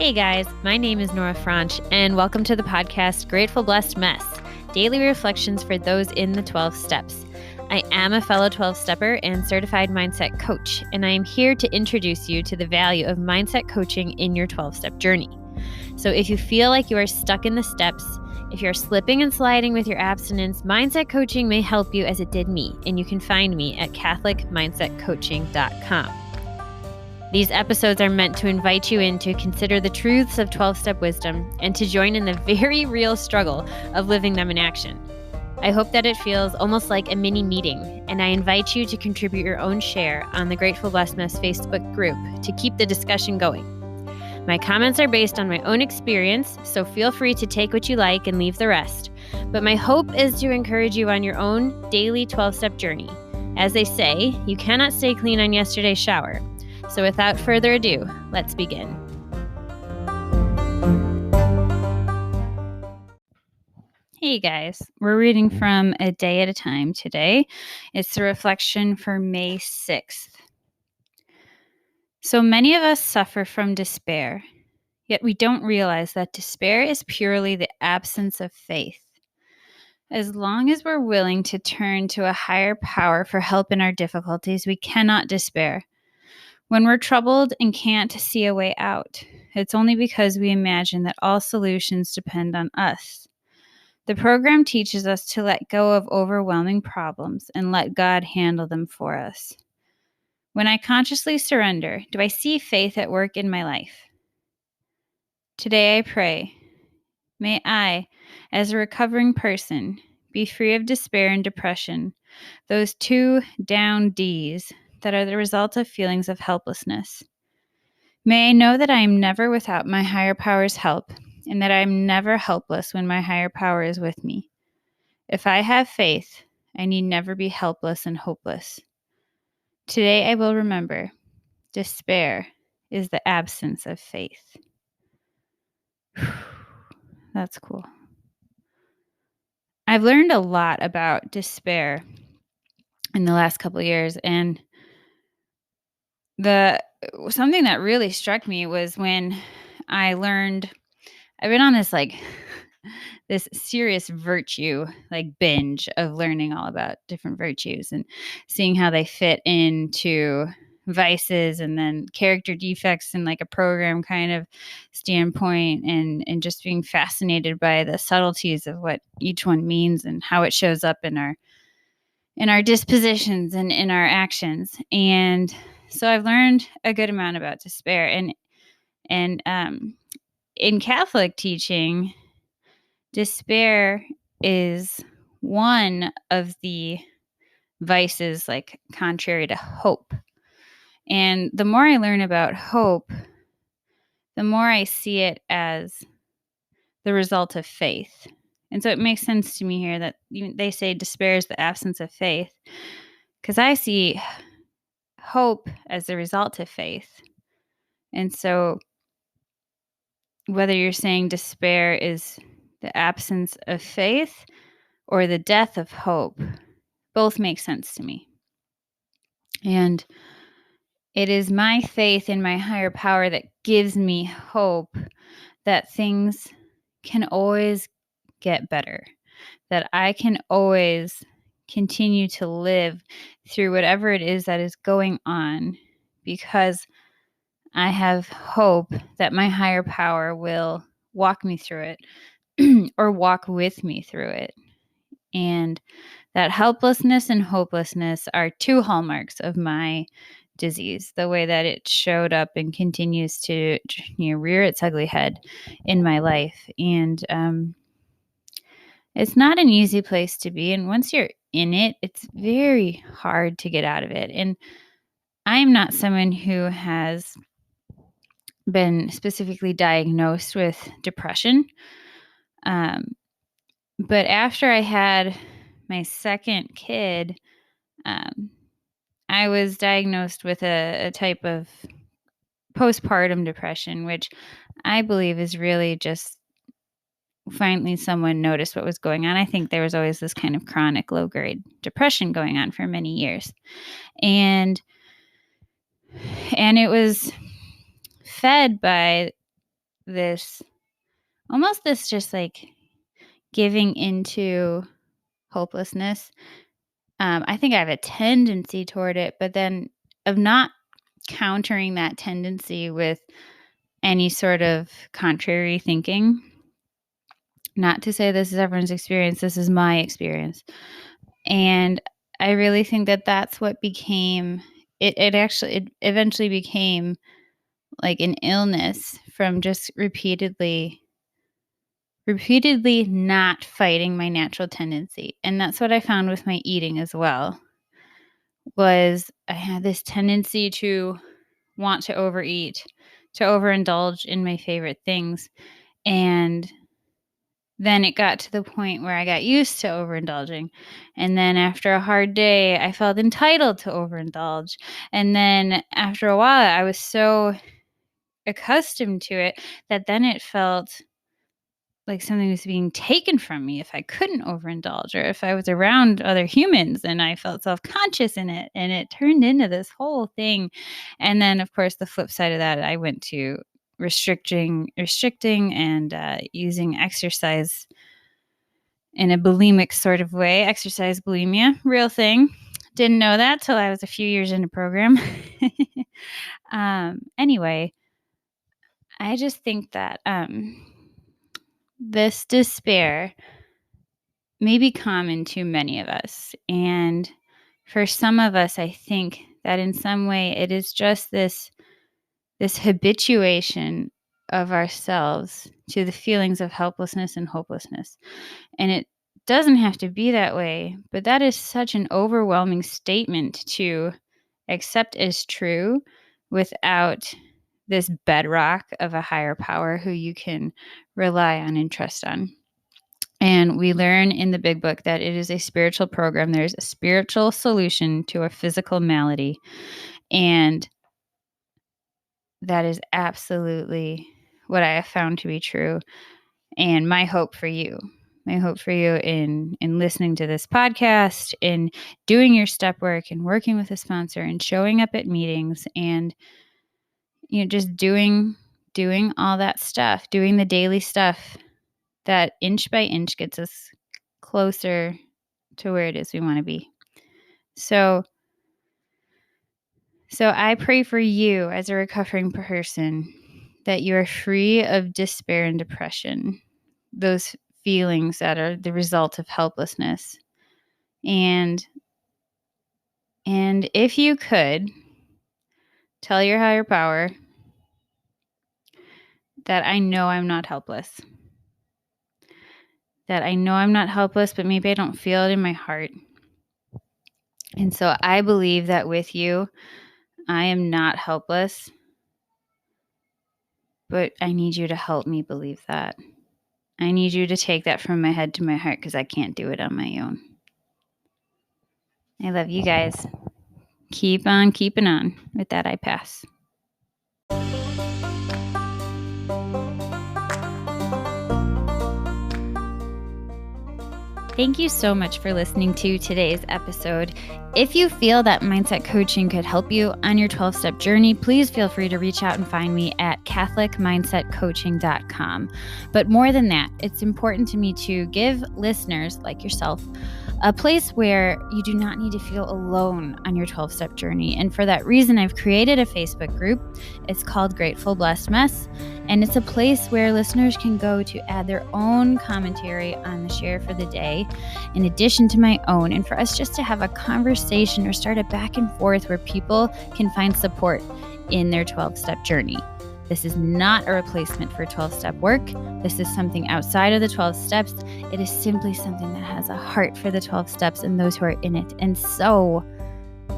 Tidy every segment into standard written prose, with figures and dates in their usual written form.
Hey guys, my name is Nora Franch, and welcome to the podcast Grateful Blessed Mess, daily reflections for those in the 12 steps. I am a fellow 12-stepper and certified mindset coach, and I am here to introduce you to the value of mindset coaching in your 12-step journey. So if you feel like you are stuck in the steps, if you're slipping and sliding with your abstinence, mindset coaching may help you as it did me, and you can find me at catholicmindsetcoaching.com. These episodes are meant to invite you in to consider the truths of 12-step wisdom and to join in the very real struggle of living them in action. I hope that it feels almost like a mini meeting, and I invite you to contribute your own share on the Grateful Blessedness Facebook group to keep the discussion going. My comments are based on my own experience, so feel free to take what you like and leave the rest. But my hope is to encourage you on your own daily 12-step journey. As they say, you cannot stay clean on yesterday's shower. So without further ado, let's begin. Hey guys, we're reading from A Day at a Time today. It's the reflection for May 6th. So many of us suffer from despair, yet we don't realize that despair is purely the absence of faith. As long as we're willing to turn to a higher power for help in our difficulties, we cannot despair. When we're troubled and can't see a way out, it's only because we imagine that all solutions depend on us. The program teaches us to let go of overwhelming problems and let God handle them for us. When I consciously surrender, do I see faith at work in my life? Today I pray, may I, as a recovering person, be free of despair and depression, those two down Ds that are the result of feelings of helplessness. May I know that I am never without my higher power's help, and that I am never helpless when my higher power is with me. If I have faith, I need never be helpless and hopeless. Today I will remember, despair is the absence of faith. That's cool. I've learned a lot about despair in the last couple of years, and something that really struck me was when I've been on this this serious virtue binge of learning all about different virtues and seeing how they fit into vices and then character defects in a program kind of standpoint, and just being fascinated by the subtleties of what each one means and how it shows up in our dispositions and in our actions. And so I've learned a good amount about despair, and in Catholic teaching, despair is one of the vices contrary to hope. And the more I learn about hope, the more I see it as the result of faith. And so it makes sense to me here that they say despair is the absence of faith, because I see hope as the result of faith. And so whether you're saying despair is the absence of faith or the death of hope, both make sense to me. And it is my faith in my higher power that gives me hope that things can always get better, that I can always continue to live through whatever it is that is going on, because I have hope that my higher power will walk me through it or walk with me through it. And that helplessness and hopelessness are two hallmarks of my disease, the way that it showed up and continues to rear its ugly head in my life. And it's not an easy place to be. And once you're in it, it's very hard to get out of it. And I'm not someone who has been specifically diagnosed with depression. But after I had my second kid, I was diagnosed with a type of postpartum depression, which I believe is really just finally someone noticed what was going on. I think there was always this kind of chronic low-grade depression going on for many years. And it was fed by this almost this just like giving into hopelessness. I think I have a tendency toward it, but then of not countering that tendency with any sort of contrary thinking. Not to say this is everyone's experience, this is my experience. And I really think that that's what became it eventually became like an illness from just repeatedly not fighting my natural tendency. And that's what I found with my eating as well. Was I had this tendency to want to overeat, to overindulge in my favorite things. And then it got to the point where I got used to overindulging. And then after a hard day, I felt entitled to overindulge. And then after a while, I was so accustomed to it that then it felt like something was being taken from me if I couldn't overindulge, or if I was around other humans and I felt self-conscious in it. And it turned into this whole thing. And then, of course, the flip side of that, I went to restricting and using exercise in a bulimic sort of way. Exercise bulimia, real thing. Didn't know that till I was a few years in the program. Anyway, I just think that this despair may be common to many of us. And for some of us, I think that in some way it is just this habituation of ourselves to the feelings of helplessness and hopelessness. And it doesn't have to be that way, but that is such an overwhelming statement to accept as true without this bedrock of a higher power who you can rely on and trust on. And we learn in the big book that it is a spiritual program. There's a spiritual solution to a physical malady. And that is absolutely what I have found to be true. And my hope for you in listening to this podcast, in doing your step work and working with a sponsor and showing up at meetings and, just doing all that stuff, doing the daily stuff that inch by inch gets us closer to where it is we want to be. So I pray for you as a recovering person that you are free of despair and depression, those feelings that are the result of helplessness. And if you could, tell your higher power that I know I'm not helpless. That I know I'm not helpless, but maybe I don't feel it in my heart. And so I believe that with you, I am not helpless, but I need you to help me believe that. I need you to take that from my head to my heart because I can't do it on my own. I love you guys. Keep on keeping on. With that, I pass. Thank you so much for listening to today's episode. If you feel that mindset coaching could help you on your 12-step journey, please feel free to reach out and find me at catholicmindsetcoaching.com. But more than that, it's important to me to give listeners like yourself a place where you do not need to feel alone on your 12-step journey. And for that reason, I've created a Facebook group. It's called Grateful Blessed Mess. And it's a place where listeners can go to add their own commentary on the share for the day, in addition to my own, and for us just to have a conversation or start a back and forth where people can find support in their 12-step journey. This is not a replacement for 12-step work. This is something outside of the 12 steps. It is simply something that has a heart for the 12 steps and those who are in it. And so,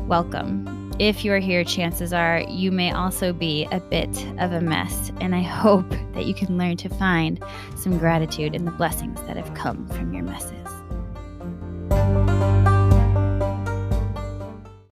welcome. If you are here, chances are you may also be a bit of a mess. And I hope that you can learn to find some gratitude in the blessings that have come from your messes.